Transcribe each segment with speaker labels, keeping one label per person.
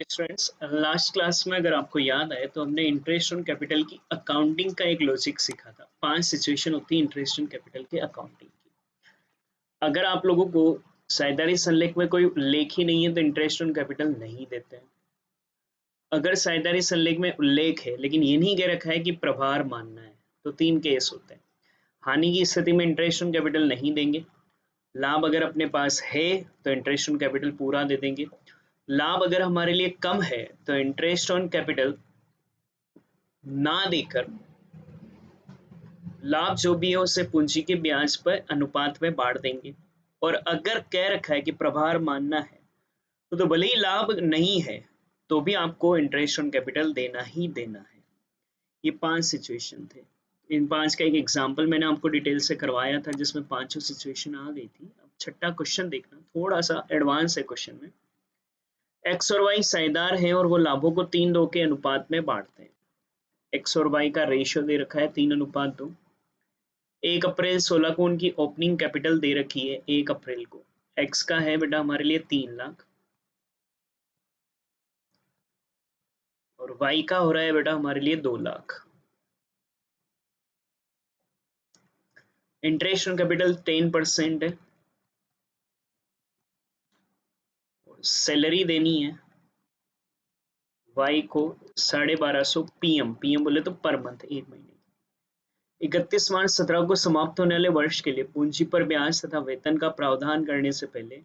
Speaker 1: Students, last class में अगर आपको याद आए तो हमने इंटरेस्ट ऑन कैपिटल की अकाउंटिंग का एक लॉजिक सीखा था। 5 सिचुएशन होती है इंटरेस्ट ऑन कैपिटल के अकाउंटिंग की। अगर आप लोगों को साझेदारी संलेख में कोई उल्लेख ही नहीं है तो इंटरेस्ट ऑन कैपिटल नहीं देते हैं। अगर साझेदारी संलेख में उल्लेख है लेकिन ये नहीं कह रखा है कि प्रभार मानना है तो 3 केस होते हैं। हानि की स्थिति में इंटरेस्ट ऑन कैपिटल नहीं देंगे। लाभ अगर अपने पास है तो इंटरेस्ट ऑन कैपिटल पूरा दे देंगे। लाभ अगर हमारे लिए कम है तो इंटरेस्ट ऑन कैपिटल ना देकर लाभ जो भी है उसे पूंजी के ब्याज पर अनुपात में बांट देंगे। और अगर कह रखा है कि प्रभार मानना है तो भले ही लाभ नहीं है तो भी आपको इंटरेस्ट ऑन कैपिटल देना ही देना है। ये 5 सिचुएशन थे। इन 5 का एक एग्जाम्पल मैंने आपको डिटेल से करवाया था जिसमें 5 सिचुएशन आ गई थी। अब छठा क्वेश्चन देखना, थोड़ा सा एडवांस है क्वेश्चन में। एक्स और वाई साझेदार हैं और वो लाभों को 3:2 के अनुपात में बांटते हैं। एक्स और वाई का रेशियो दे रखा है 3:2। 1 अप्रैल 16 को उनकी ओपनिंग कैपिटल दे रखी है 1 अप्रैल को। एक्स का है बेटा हमारे लिए 3 लाख और वाई का हो रहा है बेटा हमारे लिए 2 लाख। इंटरेस्ट ऑन कैपिटल 10% है और सैलरी देनी है वाई को 1250 पीएम। पीएम बोले तो पर मंथ, 1 महीने। 31 मार्च 17 को समाप्त होने वाले वर्ष के लिए पूंजी पर ब्याज तथा वेतन का प्रावधान करने से पहले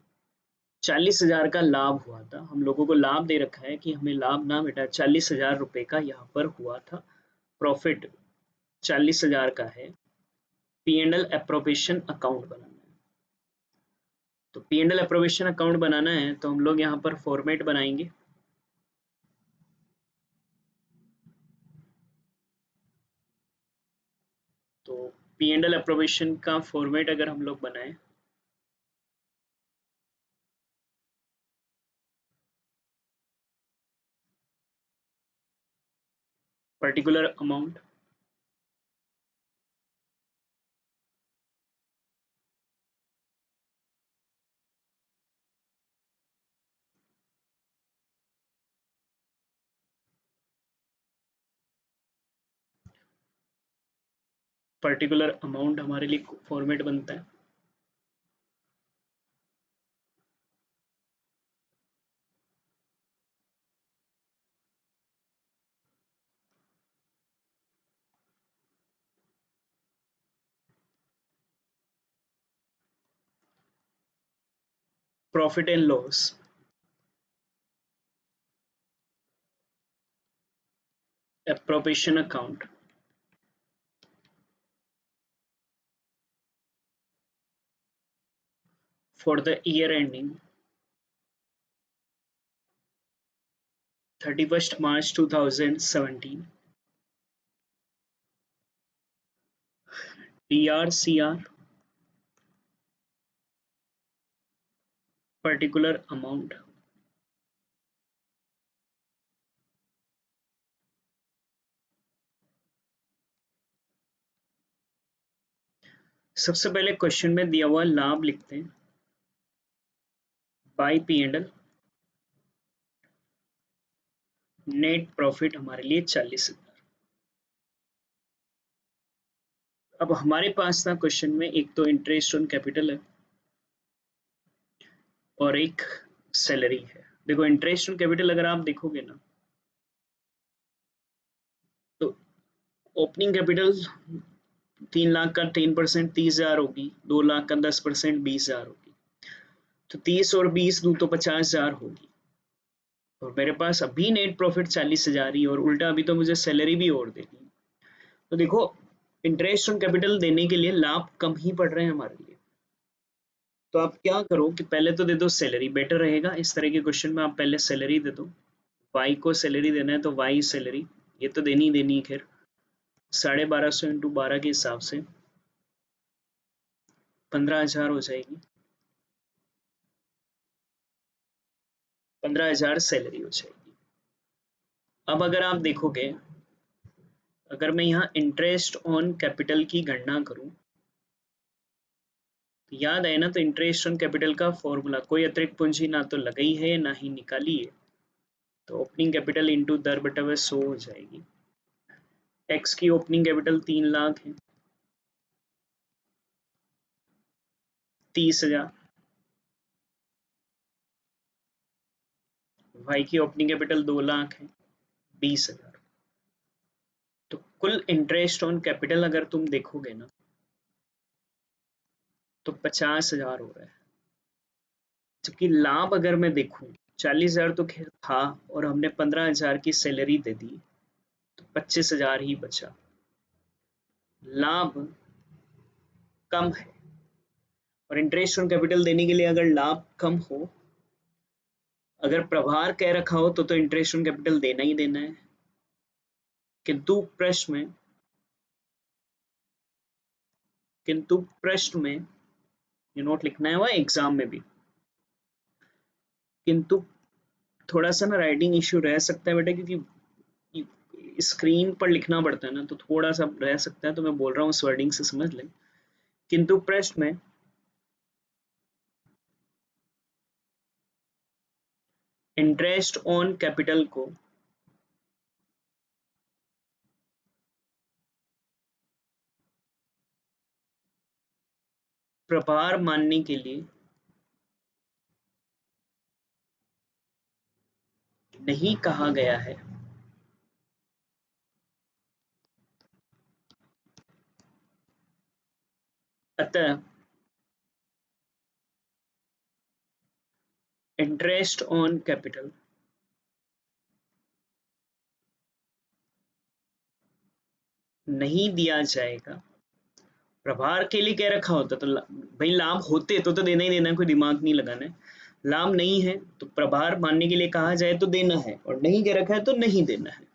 Speaker 1: 40,000 का लाभ हुआ था। हम लोगों को लाभ दे रखा है कि हमें लाभ ना बेटा 40,000 रुपए का यहाँ पर हुआ था। प्रॉफिट 40,000 का है। P and L appropriation account बनाना है। तो P and L appropriation account बनाना है तो हम लोग यहाँ पर फॉर्मेट बनाएंगे। तो पी एंड एल अप्रोप्रिएशन का फॉर्मेट अगर हम लोग बनाएं पर्टिकुलर अमाउंट, पर्टिकुलर अमाउंट हमारे लिए फॉर्मेट बनता है। Profit and loss, appropriation account, for the year ending 31st March 2017, DRCR particular amount, सबसे पहले क्वेश्चन में दिया हुआ लाभ लिखते हैं by P and L. Net profit हमारे लिए 40,000। अब हमारे पास था क्वेश्चन में एक तो इंटरेस्ट ऑन कैपिटल है और एक सैलरी है। देखो इंटरेस्ट ऑन कैपिटल अगर आप देखोगे ना तो ओपनिंग कैपिटल 3 लाख का 10% 30,000 होगी, 2 लाख का 10% 20,000 होगी। तो 30 और 20 दूं तो 50,000 होगी और मेरे पास अभी नेट प्रॉफिट 40,000 ही और उल्टा अभी तो मुझे सैलरी भी और देनी है। तो देखो इंटरेस्ट ऑन कैपिटल देने के लिए लाभ कम ही पड़ रहे हैं हमारे लिए। तो आप क्या करो कि पहले तो दे दो सैलरी, बेटर रहेगा। इस तरह के क्वेश्चन में आप पहले सैलरी दे दो। वाई को सैलरी देना है तो वाई सैलरी ये तो देनी ही देनी है। खैर 1250 इंटू 12 के हिसाब से 15,000 हो जाएगी। 15,000 सैलरी हो जाएगी। अब अगर आप देखोगे अगर मैं यहाँ इंटरेस्ट ऑन कैपिटल की गणना करूं तो याद है ना, तो इंटरेस्ट ऑन कैपिटल का फॉर्मूला कोई अतिरिक्त पूंजी ना तो लगाई है ना ही निकाली है। तो ओपनिंग कैपिटल इंटू दर बटा हुआ 100 हो जाएगी। एक्स की ओपनिंग कैपिटल 3 लाख है, 30,000। वाई की ओपनिंग कैपिटल 2 लाख है, 20,000। तो कुल इंटरेस्ट ऑन कैपिटल अगर तुम देखोगे ना तो 50,000 हो रहा है। जबकि लाभ अगर मैं देखूं 40,000 तो खैर था और हमने 15,000 की सैलरी दे दी तो 25,000 ही बचा। लाभ कम है और इंटरेस्ट ऑन कैपिटल देने के लिए अगर लाभ कम हो, अगर प्रभार कह रखा हो तो इंटरेस्ट ऑन कैपिटल देना ही देना है। किंतु प्रश्न में ये नोट लिखना है, वह एग्जाम में भी। किंतु थोड़ा सा ना राइटिंग इश्यू रह सकता है बेटा, क्योंकि स्क्रीन पर लिखना पड़ता है ना, तो थोड़ा सा रह सकता है, तो मैं बोल रहा हूँ उस वर्डिंग से समझ लें। किंतु प्रश्न में इंटरेस्ट ऑन कैपिटल को प्रभार मानने के लिए नहीं कहा गया है। अतः इंटरेस्ट ऑन कैपिटल नहीं दिया जाएगा। प्रभार के लिए क्या रखा होता तो भाई लाभ होते तो देना ही देना है, कोई दिमाग नहीं लगाना है। लाभ नहीं है तो प्रभार मानने के लिए कहा जाए तो देना है, और नहीं कह रखा है तो नहीं देना है,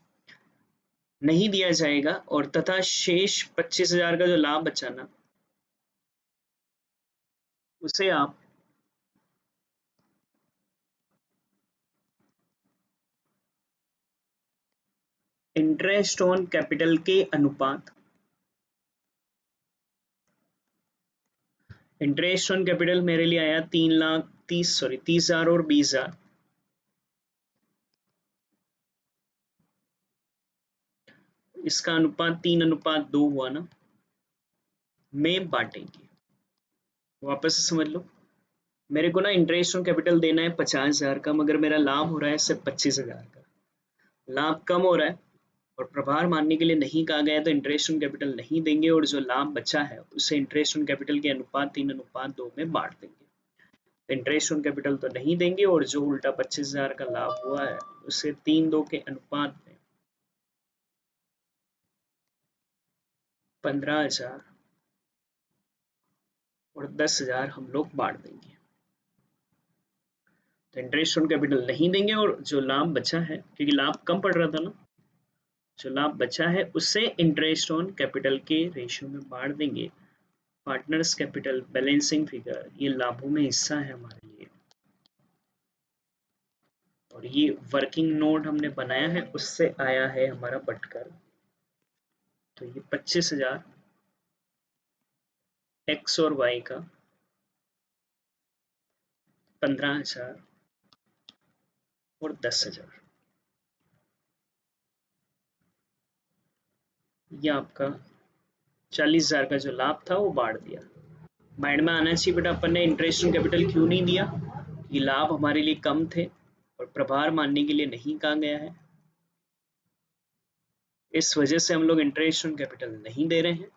Speaker 1: नहीं दिया जाएगा। और तथा शेष 25,000 का जो लाभ बचा ना, उसे आप इंटरेस्ट ऑन कैपिटल के अनुपात, इंटरेस्ट ऑन कैपिटल मेरे लिए आया 30,000 और 20,000, इसका अनुपात 3:2 हुआ ना, में बांटेंगे। वापस से समझ लो, मेरे को ना इंटरेस्ट ऑन कैपिटल देना है 50,000 का, मगर मेरा लाभ हो रहा है सिर्फ 25,000 का। लाभ कम हो रहा है और प्रभार मानने के लिए नहीं कहा गया तो इंटरेस्ट ऑन कैपिटल नहीं देंगे, और जो लाभ बचा है उसे इंटरेस्ट ऑन कैपिटल के अनुपात 3:2 में बांट देंगे। तो इंटरेस्ट ऑन कैपिटल तो नहीं देंगे, और जो उल्टा 25,000 का लाभ हुआ है उसे 3:2 के अनुपात में 15,000 और 10,000 हम लोग बांट देंगे। तो इंटरेस्ट ऑन कैपिटल नहीं देंगे, और जो लाभ बचा है, क्योंकि लाभ कम पड़ रहा था ना, जो लाभ बचा है उससे इंटरेस्ट ऑन कैपिटल के रेशियो में बांट देंगे। पार्टनर्स कैपिटल बैलेंसिंग फिगर, ये लाभों में हिस्सा है हमारे लिए, और ये वर्किंग नोट हमने बनाया है उससे आया है हमारा बटकर। तो ये 25,000 एक्स और वाई का, 15,000 और 10,000, ये आपका 40,000 का जो लाभ था वो बांट दिया। माइंड में आना चाहिए बेटा, अपन ने इंटरेस्ट ऑन कैपिटल क्यों नहीं दिया, ये लाभ हमारे लिए कम थे और प्रभार मानने के लिए नहीं कहा गया है, इस वजह से हम लोग इंटरेस्ट ऑन कैपिटल नहीं दे रहे हैं।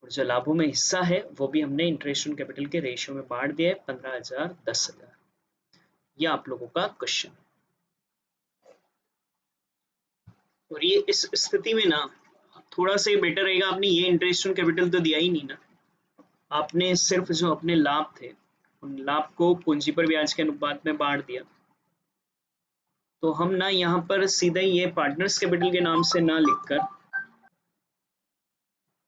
Speaker 1: और जो लाभों में हिस्सा है वो भी हमने इंटरेस्ट ऑन कैपिटल के रेशियो में बांट दिया है, 15,000 10,000। ये आप लोगों का क्वेश्चन। और ये इस स्थिति में ना थोड़ा सा बेटर रहेगा, आपने ये इंटरेस्ट ऑन कैपिटल तो दिया ही नहीं ना, आपने सिर्फ जो अपने लाभ थे उन लाभ को पूंजी पर ब्याज के अनुपात में बांट दिया। तो हम ना यहाँ पर सीधा ये पार्टनर्स कैपिटल के नाम से ना लिखकर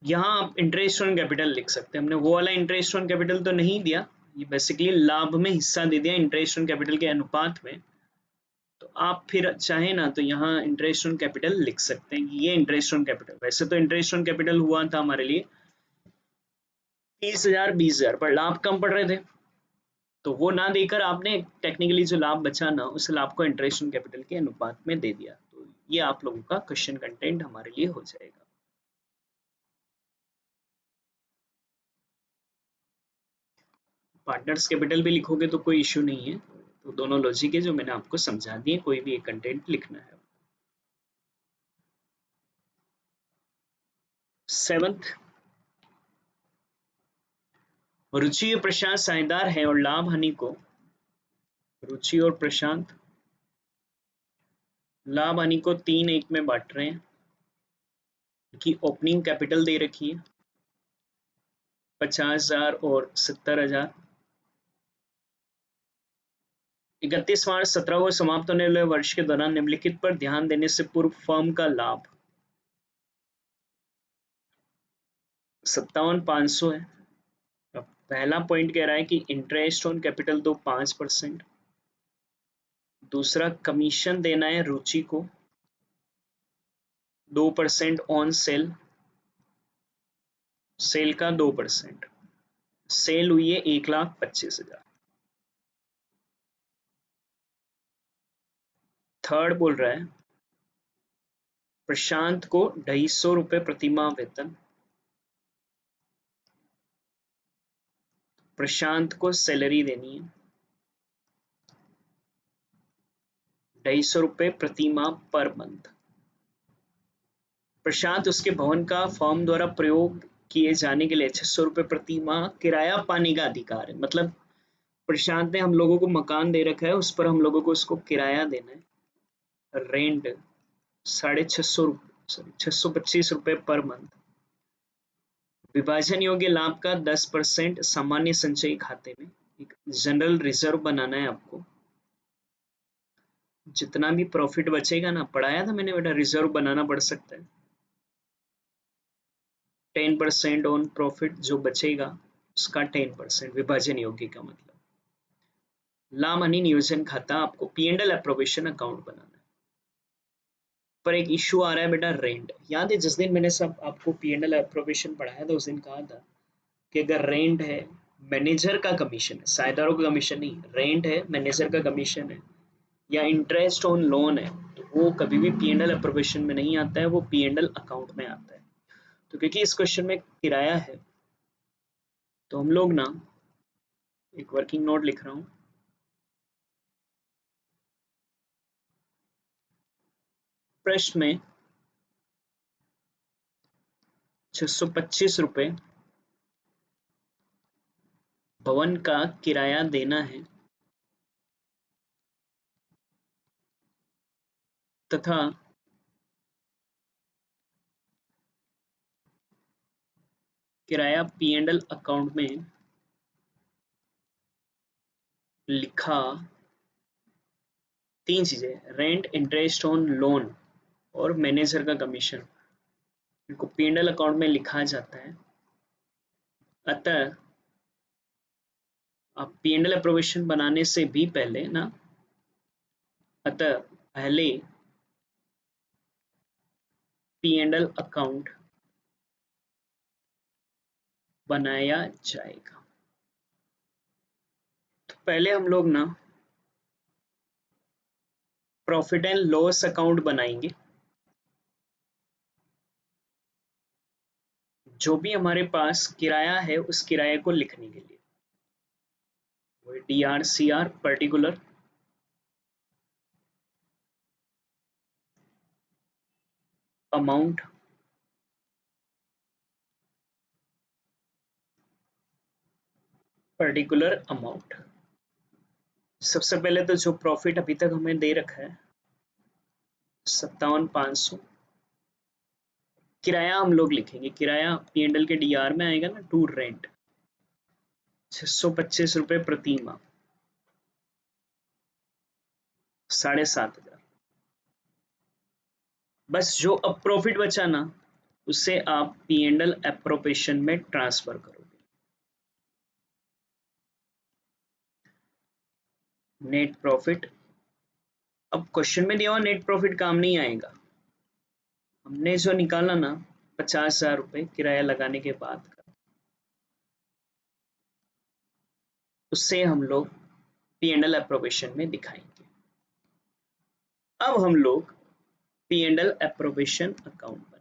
Speaker 1: यहाँ आप इंटरेस्ट ऑन कैपिटल लिख सकते हैं। हमने वो वाला इंटरेस्ट ऑन कैपिटल तो नहीं दिया, ये बेसिकली लाभ में हिस्सा दे दिया इंटरेस्ट ऑन कैपिटल के अनुपात में। तो आप फिर चाहे ना तो यहाँ इंटरेस्ट ऑन कैपिटल लिख सकते हैं कि ये इंटरेस्ट ऑन कैपिटल, वैसे तो इंटरेस्ट ऑन कैपिटल हुआ था हमारे लिए 30,000 20,000, पर लाभ कम पड़ रहे थे तो वो ना देकर आपने टेक्निकली जो लाभ बचा ना, उस लाभ को इंटरेस्ट ऑन कैपिटल के अनुपात में दे दिया। तो ये आप लोगों का क्वेश्चन कंटेंट हमारे लिए हो जाएगा। पार्टनर्स कैपिटल भी लिखोगे तो कोई इश्यू नहीं है। तो दोनों लॉजिक है जो मैंने आपको समझा दिए, कोई भी एक कंटेंट लिखना है। 7th, रुचि और प्रशांत साझेदार है और लाभ हानि को रुचि और प्रशांत लाभ हानि को 3-1 में बांट रहे हैं। की ओपनिंग कैपिटल दे रखी है 50,000 और 70,000। 31 मार्च 17 को समाप्त होने वाले वर्ष के दौरान निम्नलिखित पर ध्यान देने से पूर्व फर्म का लाभ 57,500 है। अब पहला पॉइंट कह रहा है कि इंटरेस्ट ऑन कैपिटल दो 5%। दूसरा, कमीशन देना है रुचि को 2% ऑन सेल, सेल का 2%। सेल हुई है 1,25,000। थर्ड बोल रहा है प्रशांत को 250 रुपये प्रति माह वेतन। प्रशांत को सैलरी देनी है 250 रुपये प्रति माह पर मंथ। प्रशांत उसके भवन का फर्म द्वारा प्रयोग किए जाने के लिए 600 रुपये प्रति माह किराया पाने का अधिकार है। मतलब प्रशांत ने हम लोगों को मकान दे रखा है, उस पर हम लोगों को उसको किराया देना है, रेंट 650 सॉरी 625 रुपये पर मंथ। विभाजन योग्य लाभ का 10% सामान्य संचयी खाते में। एक जनरल रिजर्व बनाना है आपको। जितना भी प्रॉफिट बचेगा ना, पढ़ाया था मैंने बेटा, रिजर्व बनाना पड़ सकता है। 10% ऑन प्रॉफिट जो बचेगा उसका 10% विभाजन योग्य का मतलब। लाभ हानि नियोजन खाता आपको P&L अप्रोवेशन अकाउंट बनाना है। पर एक इश्यू आ रहा है बेटा, रेंट। याद है जिस दिन मैंने सब आपको P&L अप्रोवेशन पढ़ाया था, उस दिन कहा था कि अगर रेंट है, मैनेजर का कमीशन है, साझेदारों का कमीशन नहीं, रेंट है, मैनेजर का कमीशन है या इंटरेस्ट ऑन लोन है, तो वो कभी भी P&L अप्रोवेशन में नहीं आता है, वो P&L अकाउंट में आता है। तो क्योंकि इस क्वेश्चन में किराया है, तो हम लोग ना एक वर्किंग नोट लिख रहा हूँ। प्रश्न में 625 रुपये भवन का किराया देना है तथा किराया P&L अकाउंट में लिखा। तीन चीजें, रेंट, इंटरेस्ट ऑन लोन और मैनेजर का कमीशन, इनको P&L अकाउंट में लिखा जाता है। अतः आप P&L अप्रोवेशन बनाने से भी पहले ना, अतः पहले P&L अकाउंट बनाया जाएगा। तो पहले हम लोग ना प्रॉफिट एंड लॉस अकाउंट बनाएंगे। जो भी हमारे पास किराया है उस किराए को लिखने के लिए वो DRCR particular amount particular amount. सबसे पहले तो जो प्रॉफिट अभी तक हमें दे रखा है 57,500, किराया हम लोग लिखेंगे, किराया P&L के DR में आएगा ना, टू रेंट 625 रुपये प्रति माह, 7,500। बस जो अब प्रॉफिट बचा ना, उसे आप P&L एप्रोप्रिएशन में ट्रांसफर करोगे। नेट प्रॉफिट, अब क्वेश्चन में दिया हुआ नेट प्रॉफिट काम नहीं आएगा। हमने जो निकाला ना 50,000 रुपये किराया लगाने के बाद का, उससे हम लोग P&L अप्रोवेशन में दिखाएंगे। अब हम लोग P&L अप्रोवेशन अकाउंट बनाएंगे।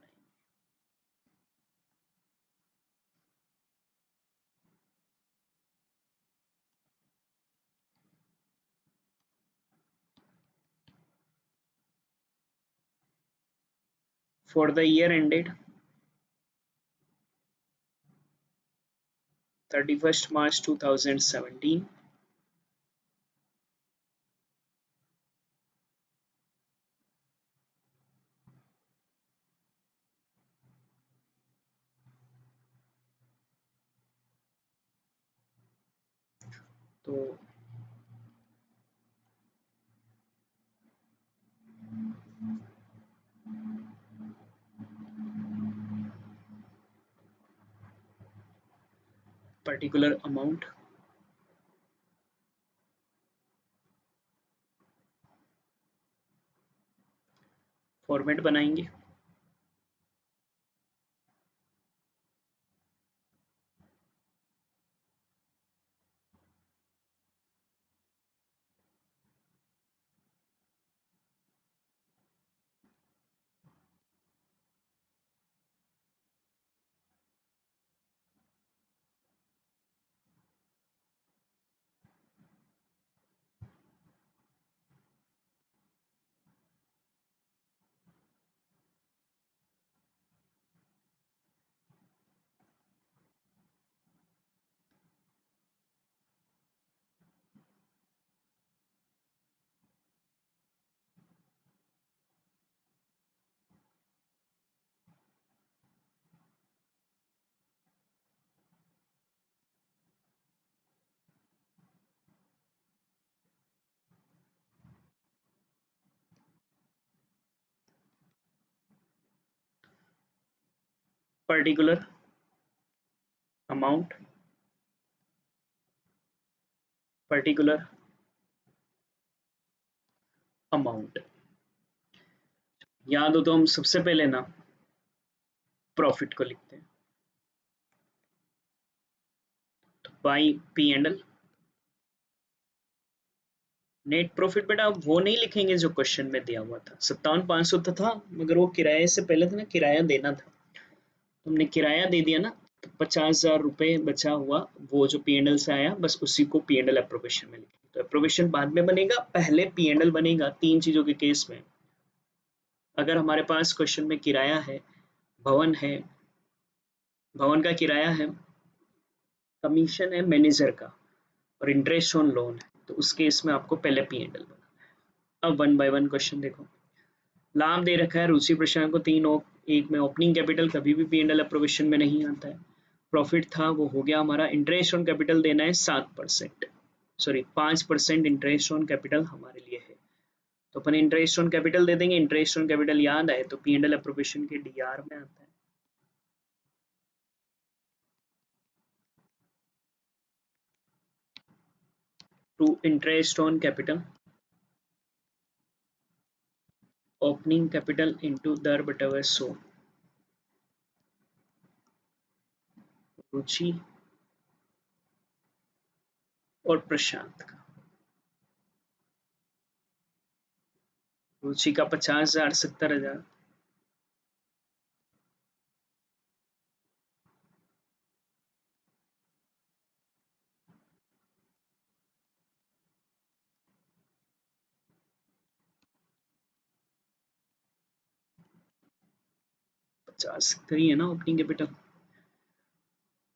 Speaker 1: For the year ended 31st March 2017, तो पर्टिकुलर अमाउंट फॉर्मेट बनाएंगे। पर्टिकुलर अमाउंट, पर्टिकुलर अमाउंट याद हो तो हम सबसे पहले ना प्रॉफिट को लिखते हैं, तो बाई P&L। नेट प्रॉफिट बेटा आप वो नहीं लिखेंगे जो क्वेश्चन में दिया हुआ था, 57,500 तो था, मगर वो किराए से पहले था ना, किराया देना था, तुमने किराया दे दिया ना, तो 50,000 रुपये बचा हुआ वो जो P&L से आया, बस उसी को P&L अप्रोवेशन में लिखें। तो अप्रोवेशन बाद में बनेगा, पहले P&L बनेगा। तीन चीजों के केस में, अगर हमारे पास क्वेश्चन में किराया है, भवन है, भवन का किराया है, कमीशन है मैनेजर का, और इंटरेस्ट ऑन लोन है, तो उस केस में आपको पहले P&L बनाना है। अब वन बाय वन क्वेश्चन देखो। लाभ दे रखा है रुचि प्रशांत को 3 एक में, ओपनिंग कैपिटल कभी भी P&L अप्रोवेशन में नहीं आता है। प्रॉफिट था वो हो गया हमारा। इंटरेस्ट ऑन कैपिटल देना है 7%, सॉरी 5% इंटरेस्ट ऑन कैपिटल हमारे लिए है, तो अपन इंटरेस्ट ऑन कैपिटल दे देंगे। इंटरेस्ट ऑन कैपिटल याद आए तो P&L अप्रोवेशन के DR में आता है। To interest on capital, opening capital into दर बटा हुआ 100, रुचि और प्रशांत का। रुचि का 50,000, 70,000, पचास 70 ही है ना ओपनिंग कैपिटल,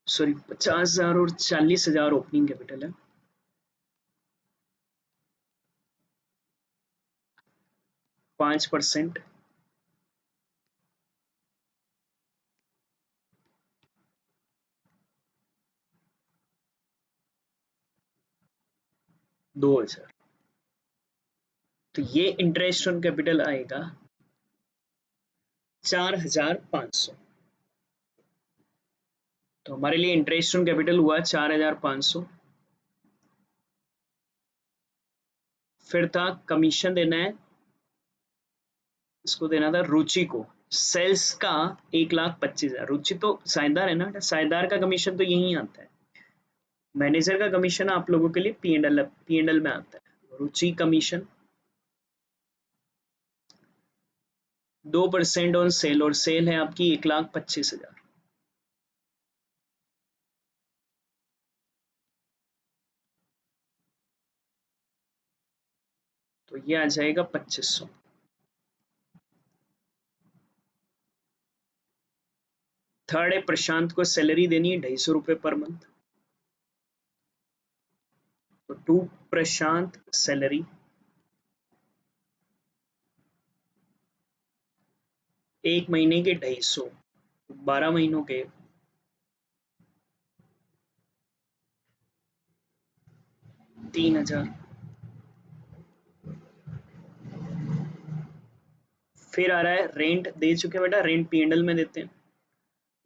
Speaker 1: सॉरी 50,000 और 40,000 ओपनिंग कैपिटल है। 5% 2,000, तो ये इंटरेस्ट ऑन कैपिटल आएगा 4,500। तो हमारे लिए इंटरेस्ट ऑन कैपिटल हुआ 4,500। फिर था कमीशन देना है, इसको देना था रुचि को, सेल्स का 1,25,000। रुचि तो साझेदार है ना, साझेदार का कमीशन तो यही आता है। मैनेजर का कमीशन आप लोगों के लिए पी एंड एल में आता है। रुचि कमीशन 2% ऑन सेल, और सेल है आपकी 1,25,000, तो ये आ जाएगा 2,500। थर्ड है प्रशांत को सैलरी देनी है 250 रुपये पर मंथ, तो टू प्रशांत सैलरी 1 महीने के 250, 12 महीनों के 3,000। फिर आ रहा है रेंट, दे चुके हैं बेटा, रेंट पी एंड एल में देते हैं।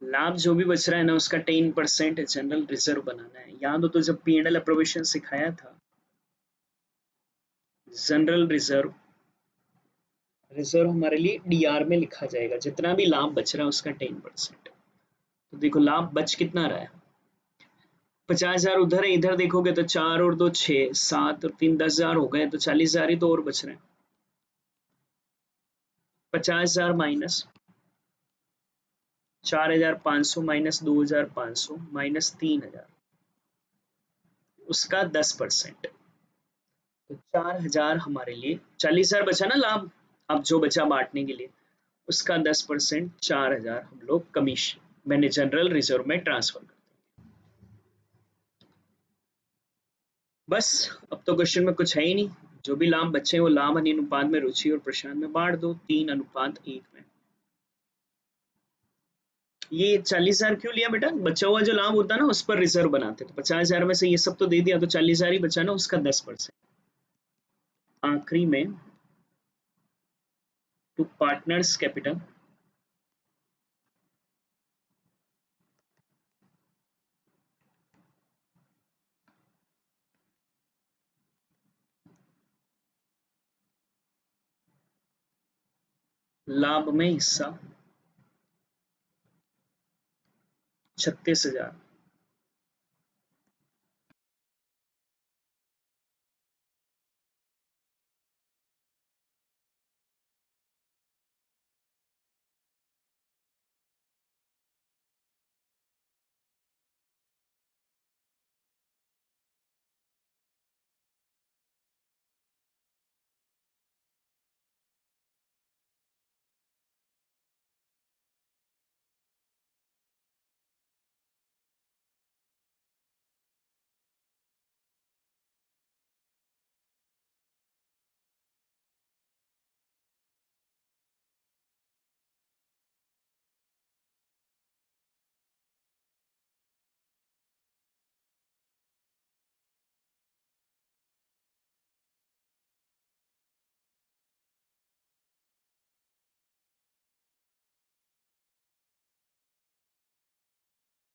Speaker 1: लाभ जो भी बच रहा है ना उसका 10% जनरल रिजर्व बनाना है। याद हो तो जब पी एंड एल अप्रोवेशन सिखाया था, जनरल रिजर्व, रिजर्व हमारे लिए डीआर में लिखा जाएगा, जितना भी लाभ बच रहा है उसका 10%। तो देखो लाभ बच कितना रहा है, 50,000 उधर है, इधर देखोगे तो 4 और 2 6, 7 और 3 10,000 हो गए, तो 40,000 ही तो और बच रहे हैं। 50,000 माइनस 4,500 माइनस 2,500 माइनस 3,000, उसका 10%, तो 4,000 हमारे लिए, 40,000 बचा ना लाभ, अब जो बचा बांटने के लिए, उसका 10% 4,000 हम लोग कमीशन मैंने जनरल रिजर्व में ट्रांसफर कर। बस अब तो क्वेश्चन में कुछ है ही नहीं, जो भी लाभ बचे वो लाभ अनुपात में रुचि और प्रशांत में बांट दो 3:1 में। ये 40,000 क्यों लिया बेटा, बचा हुआ जो लाभ होता है ना उस पर रिजर्व बनाते, तो 50,000 में से ये सब तो दे दिया, तो 40,000 ही बचा ना, उसका 10%। आखिरी में टू पार्टनर्स कैपिटल, लाभ में हिस्सा 36,000,